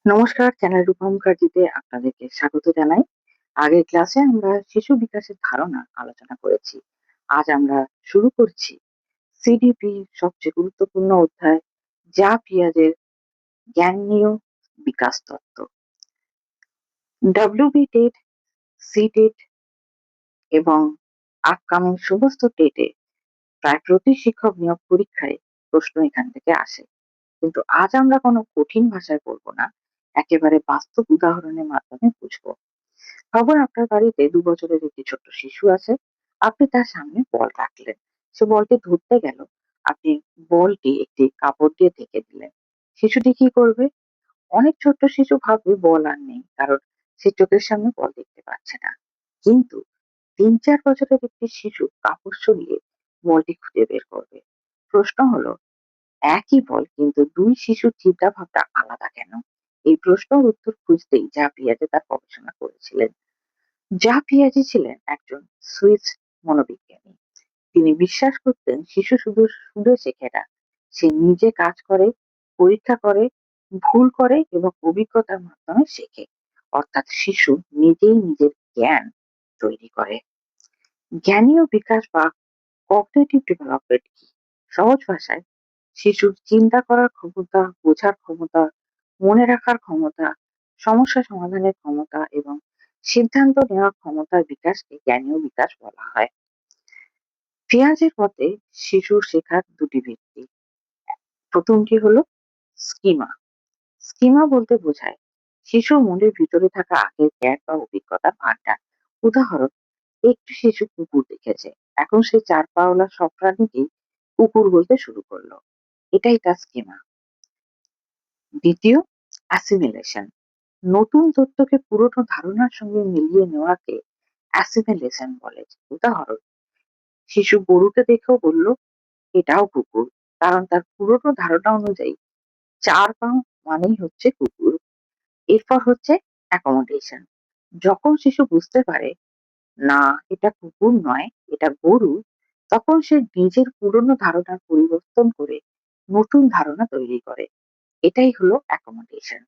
নমস্কার, চ্যানেল রূপা মুখার্জিতে আপনাদেরকে স্বাগত জানাই। আগের ক্লাসে আমরা শিশু বিকাশের ধারণা আলোচনা করেছি। আজ আমরা শুরু করছি সিডিপি সবচেয়ে গুরুত্বপূর্ণ অধ্যায়, যা পিয়াজের জ্ঞানীয় বিকাশ তত্ত্ব। ডব্লিউবি টেট, সি টেট এবং আপকামিং সমস্ত টেটে প্রায় প্রতি শিক্ষক নিয়োগ পরীক্ষায় প্রশ্ন এখান থেকে আসে। কিন্তু আজ আমরা কোনো কঠিন ভাষায় বলবো না, একেবারে বাস্তব উদাহরণের মাধ্যমে বুঝবো। খবর আপনার বাড়িতে ২ বছরের একটি ছোট্ট শিশু আছে। আপনি তার সামনে বল রাখলেন। সে বলটি ধরতে গেল। আপনি বলটি একটি কাপড় দিয়ে ঢেকে দিলেন। শিশুটি কি করবে? অনেক ছোট্ট শিশু ভাববে বল আর নেই, কারণ সে চোখের সামনে বল দেখতে পাচ্ছে না। কিন্তু ৩-৪ বছরের একটি শিশু কাপড় সরিয়ে বলটি খুঁজে বের করবে। প্রশ্ন হলো, একই বল কিন্তু ২ শিশুর চিন্তা ভাবনা আলাদা কেন? এই প্রশ্নের উত্তর খুঁজতেই যা পিয়াজে তার গবেষণা করেছিলেন। যা পিয়াজে ছিলেন একজন সুইস মনোবিজ্ঞানী। তিনি বিশ্বাস করতেন শিশু শুধু শুনে শেখে না, সে নিজে কাজ করে, পরীক্ষা করে, ভুল করে এবং অভিজ্ঞতার মাধ্যমে শেখে। অর্থাৎ শিশু নিজেই নিজের জ্ঞান তৈরি করে। জ্ঞানীয় বিকাশ বা কগনিটিভ ডেভেলপমেন্ট কি? সহজ ভাষায় শিশুর চিন্তা করার ক্ষমতা, বোঝার ক্ষমতা, মনে রাখার ক্ষমতা, সমস্যা সমাধানের ক্ষমতা এবং সিদ্ধান্ত নেওয়ার ক্ষমতার বিকাশকে জ্ঞানীয় বিকাশ বলা হয়। পিয়াজের মতে শিশুর শেখার দুটি ভিত্তি। প্রথমটি হলো স্কিমা। স্কিমা বলতে বোঝায় শিশুর মনের ভিতরে থাকা আগের জ্ঞান বা অভিজ্ঞতার ভান্ডার। উদাহরণ, একটি শিশু কুকুর দেখেছে, এখন সে ৪ পাওয়ালা সব প্রাণীকেই কুকুর বলতে শুরু করলো। এটাই তার স্কিমা। দ্বিতীয়, অ্যাসিমিলেশন। নতুন তথ্যকে পুরনো ধারণার সঙ্গে মিলিয়ে নেওয়াকে অ্যাসিমিলেশন বলে। উদাহরণ, শিশু গরুকে দেখেও বলল এটাও কুকুর, কারণ তার পুরনো ধারণা অনুযায়ী ৪ পা মানেই হচ্ছে কুকুর। এরপর হচ্ছে অ্যাকোমোডেশন। যখন শিশু বুঝতে পারে না, এটা কুকুর নয়, এটা গরু, তখন সে নিজের পুরনো ধারণার পরিবর্তন করে নতুন ধারণা তৈরি করে। এটাই হলো অ্যাকোমোডেশন।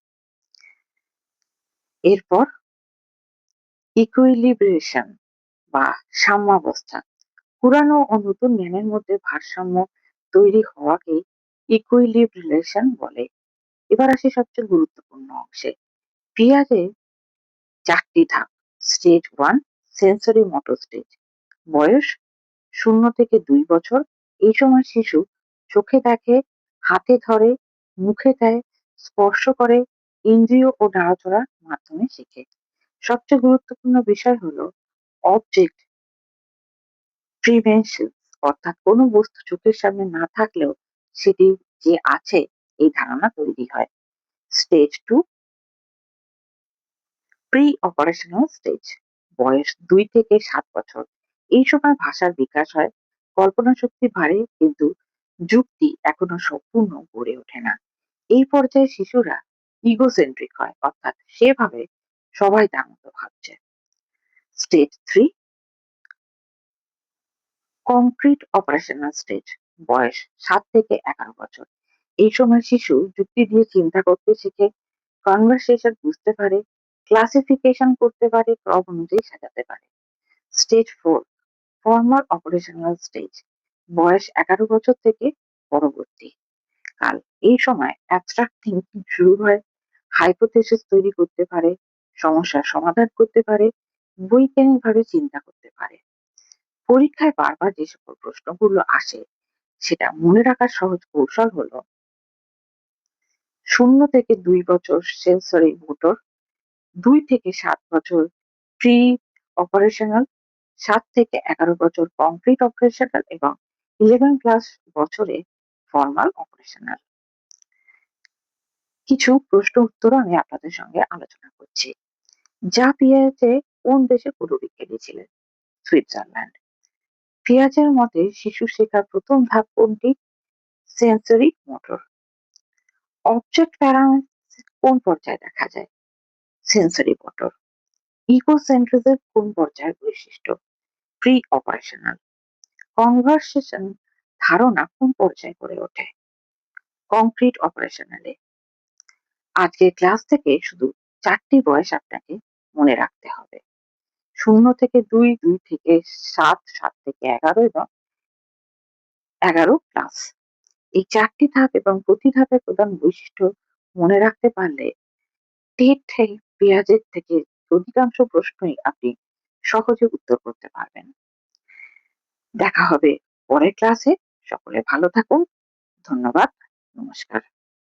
এরপর ইকুইলিব্রেশন বা সাম্যাবস্থা। পুরানো ও নতুন জ্ঞানের মধ্যে ভারসাম্য তৈরি হওয়াকে ইকুইলিব্রেশন বলে। এবার আসি সবচেয়ে গুরুত্বপূর্ণ অংশে। পিয়াজে ৪টি ধাপ। Stage 1, sensory motor stage. বয়স ০ থেকে ২ বছর। এই সময় শিশু চোখে দেখে, হাতে ধরে, মুখে দেয়, স্পর্শ করে, ইন্দ্রিয় ও নাড়াচাড়ার মাধ্যমে শেখে। সবচেয়ে গুরুত্বপূর্ণ বিষয় হলো অবজেক্ট প্রিভেনশন, অর্থাৎ কোনো বস্তু চোখের সামনে না থাকলেও সেটি যে আছে এই ধারণা তৈরি হয়। Stage 2, pre operational stage. বয়স ২ থেকে ৭ বছর। এই সময় ভাষার বিকাশ হয়, কল্পনা শক্তি বাড়ে, কিন্তু যুক্তি এখনো সম্পূর্ণ গড়ে ওঠে না। এই পর্যায়ে শিশুরা ইগোসেন্ট্রিক হয়, অর্থাৎ সে ভাবে সবাই তার মতো ভাবছে। Stage 3, concrete operational stage. বয়স ৭ থেকে ১১ বছর। এই সময় শিশু যুক্তি দিয়ে চিন্তা করতে শিখে, কনভারসেশন বুঝতে পারে, ক্লাসিফিকেশন করতে পারে, ক্রম অনুযায়ী সাজাতে পারে। Stage 4, formal operational stage. বয়স ১১ বছর থেকে পরবর্তী কাল। এই সময় অ্যাবস্ট্রাক্ট থিঙ্কিং শুরু হয়, হাইপোথেসিস তৈরি করতে পারে, সমস্যার সমাধান করতে পারে, বৈজ্ঞানিকভাবে চিন্তা করতে পারে। পরীক্ষায় বারবার যে সকল প্রশ্নগুলো আসে সেটা মনে রাখার সহজ কৌশল হলো ০ থেকে ২ বছর সেন্সরি মোটর, ২ থেকে ৭ বছর প্রি অপারেশনাল, ৭ থেকে ১১ বছর কংক্রিট অপারেশনাল এবং 11+ বছরে ফর্মাল অপারেশনাল। কিছু প্রশ্ন উত্তর আমি আপনাদের সঙ্গে আলোচনা করছি। যা পিয়াজে কোন দেশে পূর্ববিজ্ঞানী ছিলেন? সুইজারল্যান্ড। পিয়াজের মতে শিশু শেখার প্রথম ধাপ কোনটি? Sensory motor. অবজেক্ট প্যারামিটার কোন পর্যায়ে দেখা যায়? Sensory motor. ইগোসেন্ট্রিজম কোন পর্যায়ের বৈশিষ্ট্য? Pre operational. কনভারসেশন ধারণা কোন পর্যায়ে গড়ে ওঠে? কংক্রিট অপারেশনালে। আজকের ক্লাস থেকে শুধু ৪ টি বয়স আপনাকে মনে রাখতে হবে। ০ থেকে ২, ২ থেকে ৭, ৭ থেকে ১১ এবং ১১ প্লাস। এই ৪ টি ধাপ এবং প্রতি ধাপের প্রধান বৈশিষ্ট্য মনে রাখতে পারলে টেট পেঁয়াজের থেকে অধিকাংশ প্রশ্নই আপনি সহজে উত্তর করতে পারবেন। দেখা হবে পরের ক্লাসে। সকলে ভালো থাকুন। ধন্যবাদ। নমস্কার।